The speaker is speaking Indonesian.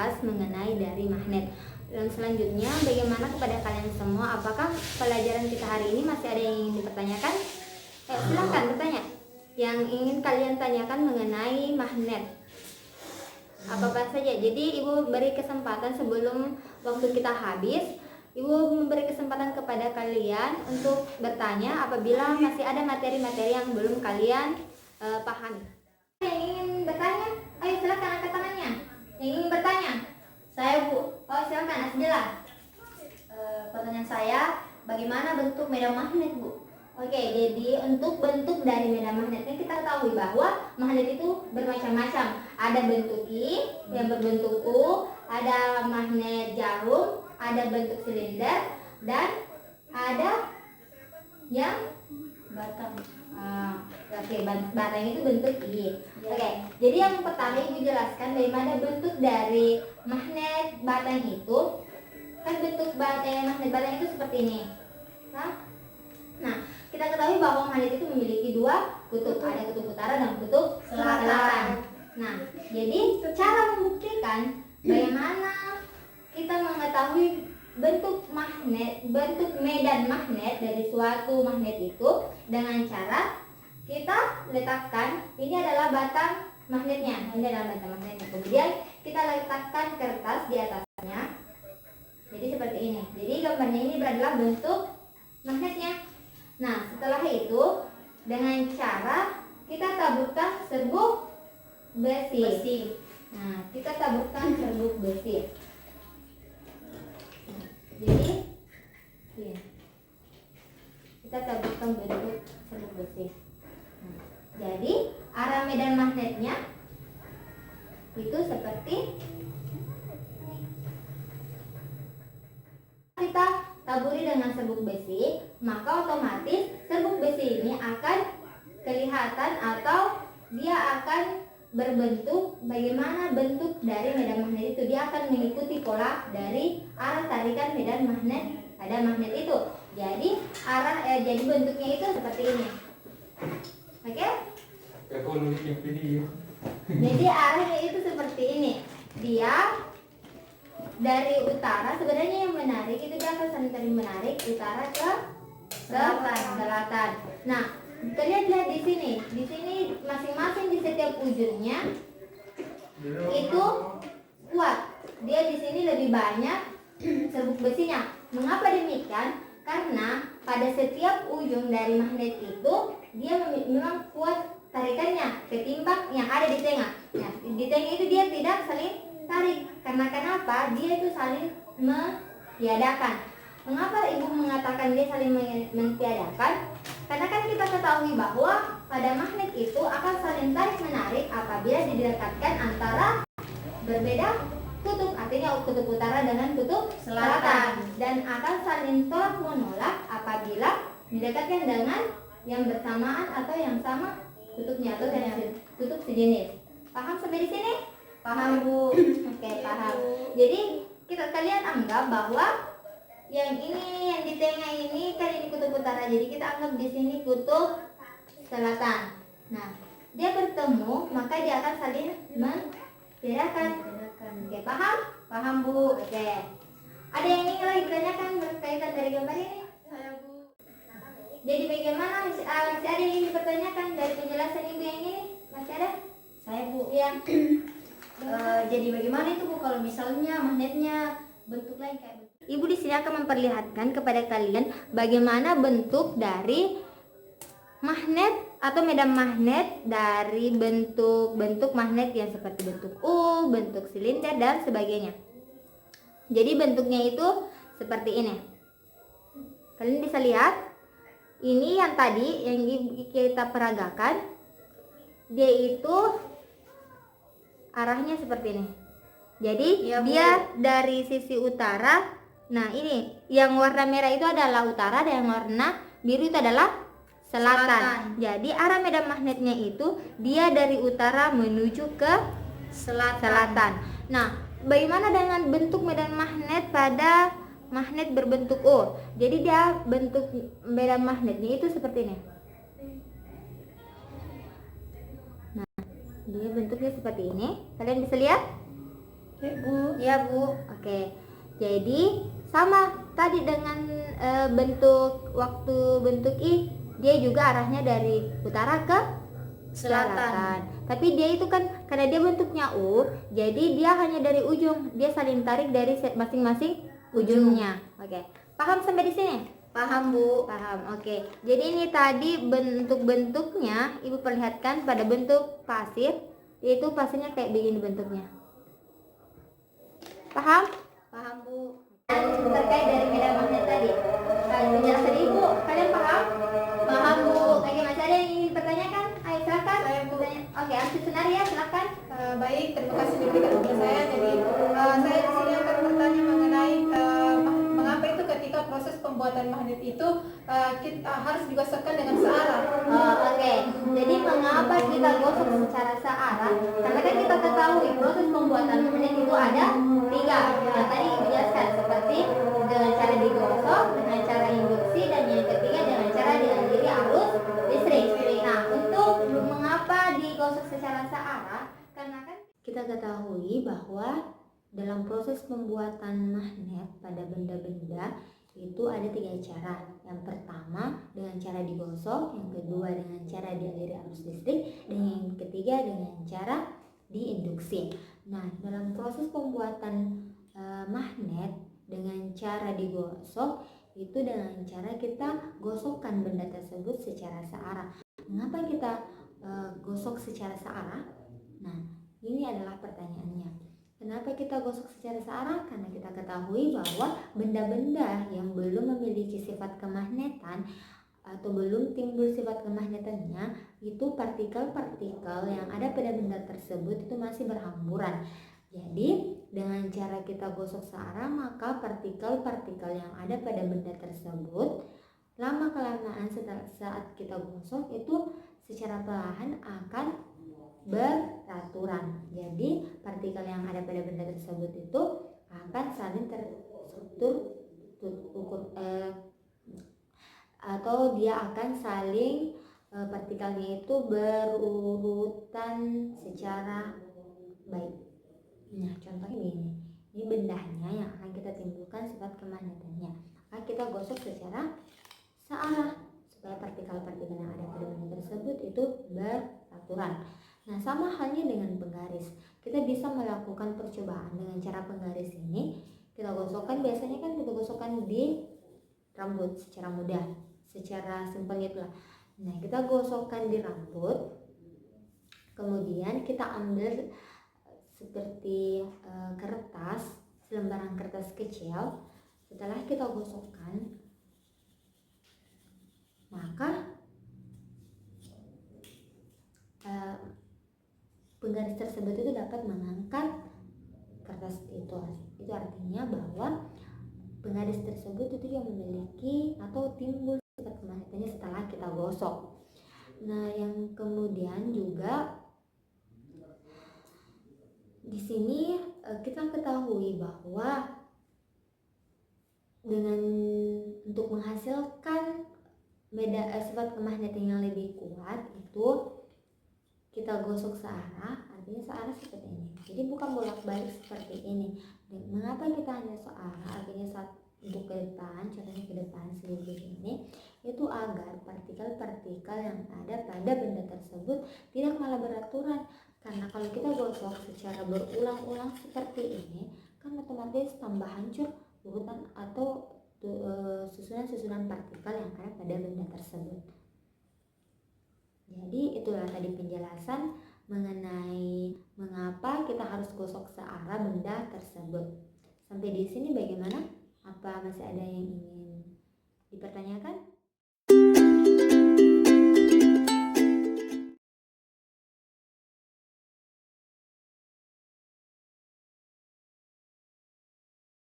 membahas mengenai dari magnet. Dan selanjutnya, bagaimana kepada kalian semua? Apakah pelajaran kita hari ini masih ada yang ingin dipertanyakan? Silakan bertanya. Yang ingin kalian tanyakan mengenai magnet apa saja. Jadi ibu beri kesempatan sebelum waktu kita habis, ibu memberi kesempatan kepada kalian untuk bertanya apabila masih ada materi-materi yang belum kalian pahami. Yang ingin bertanya, ayo silakan angkat tangannya. Yang ingin bertanya, Saya Bu. oh silakan Asdila. Pertanyaan saya, bagaimana bentuk medan magnet Bu? Oke, jadi untuk bentuk dari medan magnetnya kita ketahui bahwa magnet itu bermacam-macam. Ada bentuk I yang berbentuk U, ada magnet jarum, ada bentuk silinder, dan ada yang Batang. batang itu bentuk I. Oke, jadi yang pertama ibu jelaskan bagaimana bentuk dari magnet batang itu. Kan bentuk magnet batang itu seperti ini. Nah, kita ketahui bahwa magnet itu memiliki dua kutub, ada kutub utara dan kutub selatan. Nah, jadi cara membuktikan bagaimana kita mengetahui bentuk medan magnet dari suatu magnet itu dengan cara kita letakkan, ini adalah batang magnetnya, kemudian kita letakkan kertas di atasnya. Jadi seperti ini. Jadi gambarnya ini adalah bentuk magnetnya. Nah, setelah itu dengan cara kita taburkan serbuk besi. Nah, kita taburkan serbuk besi. Jadi kita taburkan bentuk serbuk besi. Nah, jadi arah medan magnetnya itu seperti ini. Kita taburi dengan serbuk besi, maka otomatis serbuk besi ini akan kelihatan atau dia akan berbentuk bagaimana bentuk dari medan magnet itu. Dia akan mengikuti pola dari arah tarikan medan magnet pada magnet itu. Jadi jadi bentuknya itu seperti ini. Oke? Jadi arahnya itu seperti ini. Dia dari utara, sebenarnya yang menarik itu dia akan saling menarik utara ke selatan. Nah, kalian lihat di sini masing-masing di setiap ujungnya itu kuat. Dia di sini lebih banyak serbuk besinya. Mengapa demikian? Karena pada setiap ujung dari magnet itu dia memang kuat tarikannya ketimbang yang ada di tengah. Nah, di tengah itu dia tidak saling tarik. Karena kenapa? Dia itu saling mentiadakan. Mengapa ibu mengatakan dia saling mentiadakan? Karena kan kita ketahui bahwa pada magnet itu akan saling tarik menarik apabila didekatkan antara berbeda kutub, artinya kutub utara dengan kutub selatan, dan akan saling tolak menolak apabila didekatkan dengan yang bersamaan atau yang sama kutubnya atau yang kutub sejenis. Paham sampai di sini? Paham Bu? Oke, paham. Jadi kalian anggap bahwa yang ini yang di tengah ini kan ini kutub utara. Jadi kita anggap di sini kutub selatan. Nah, dia bertemu maka dia akan saling membedakan. Oke, paham? Paham Bu? Oke. Ada yang ingin lagi ditanyakan berkaitan dari gambar ini? Saya Bu. Jadi bagaimana masih ada yang ingin dipertanyakan dari penjelasan ibu yang ini? Masih ada? Saya Bu. Iya. Jadi bagaimana itu Bu kalau misalnya magnetnya bentuk lain kayak bentuk? Ibu di sini akan memperlihatkan kepada kalian bagaimana bentuk dari magnet atau medan magnet dari bentuk magnet yang seperti bentuk U, bentuk silinder dan sebagainya. Jadi bentuknya itu seperti ini. Kalian bisa lihat, ini yang tadi yang kita peragakan, dia itu arahnya seperti ini. Jadi ya, dia dari sisi utara. Nah, ini yang warna merah itu adalah utara dan yang warna biru itu adalah selatan. Jadi arah medan magnetnya itu dia dari utara menuju ke selatan. Nah, bagaimana dengan bentuk medan magnet pada magnet berbentuk O? Jadi dia bentuk medan magnetnya itu seperti ini. Nah, dia bentuknya seperti ini. Kalian bisa lihat? Ya, Bu. Ya Bu. Oke. Jadi sama tadi dengan bentuk I, dia juga arahnya dari utara ke selatan. Tapi dia itu kan karena dia bentuknya U, jadi dia hanya dari ujung, dia saling tarik dari masing-masing ujungnya. Oke. Paham sampai di sini? Paham, Bu. Paham. Oke. Jadi ini tadi bentuk-bentuknya Ibu perlihatkan pada bentuk pasir, yaitu pasirnya kayak begini bentuknya. Paham? Paham, Bu. Terkait dari medan magnet tadi, penjelasan Ibu, kalian paham? Paham, Bu. Oke, masih ada yang ingin pertanyakan? Ayo silakan. Saya, Bu. Oke, arti senar ya, silakan. Baik, terima kasih diberikan kepada saya. Jadi saya di sini akan bertanya mengenai mengapa itu ketika proses pembuatan magnet itu kita harus digosokkan dengan searah. Oke, jadi mengapa kita gosok secara searah? Karena kan kita ketahui proses pembuatan magnet itu ada 3 yang tadi Ibu jelaskan, seperti dengan cara digosok, dengan cara induksi, dan yang ketiga dengan cara dialiri arus listrik. Nah, untuk mengapa digosok secara searah? Karena kan kita ketahui bahwa dalam proses pembuatan magnet pada benda-benda itu ada 3 cara. Yang pertama dengan cara digosok, yang kedua dengan cara dialiri arus listrik, dan yang ketiga dengan cara diinduksi. Nah, dalam proses pembuatan magnet dengan cara digosok itu dengan cara kita gosokkan benda tersebut secara searah. Mengapa kita gosok secara searah? Nah, ini adalah pertanyaannya. Kenapa kita gosok secara searah? Karena kita ketahui bahwa benda-benda yang belum memiliki sifat kemagnetan atau belum timbul sifat kemagnetannya, itu partikel-partikel yang ada pada benda tersebut itu masih berhamburan. Jadi dengan cara kita gosok searah, maka partikel-partikel yang ada pada benda tersebut lama kelamaan saat kita gosok itu secara perlahan akan beraturan. Jadi partikel yang ada pada benda tersebut itu akan saling terstruktur atau dia akan saling partikelnya itu berurutan secara baik. Nah, contohnya begini. Ini bendanya yang akan kita timbulkan sifat kemagnetannya. Maka kita gosok secara searah supaya partikel-partikel yang ada pada benda tersebut itu beraturan. Nah, sama halnya dengan penggaris. Kita bisa melakukan percobaan dengan cara penggaris ini. Kita gosokkan, biasanya kan kita gosokkan di rambut secara mudah, secara simpel itulah. Nah, kita gosokkan di rambut. Kemudian kita ambil seperti kertas, selembaran kertas kecil. Setelah kita gosokkan, maka penggaris tersebut itu dapat mengangkat kertas itu. Itu artinya bahwa penggaris tersebut itu yang memiliki atau timbul sifat kemagnetannya setelah kita gosok. Nah, yang kemudian juga di sini kita ketahui bahwa dengan untuk menghasilkan sifat kemagnetan yang lebih kuat itu kita gosok searah, artinya searah seperti ini. Jadi bukan bolak-balik seperti ini. Dan mengapa kita hanya searah? Artinya saat untuk ke depan, contohnya ke depan seperti ini, itu agar partikel-partikel yang ada pada benda tersebut tidak malah beraturan. Karena kalau kita gosok secara berulang-ulang seperti ini, kan otomatis tambah hancur urutan atau susunan-susunan partikel yang ada pada benda tersebut. Jadi itulah tadi penjelasan mengenai mengapa kita harus gosok searah benda tersebut. Sampai di sini bagaimana? Apa masih ada yang ingin dipertanyakan?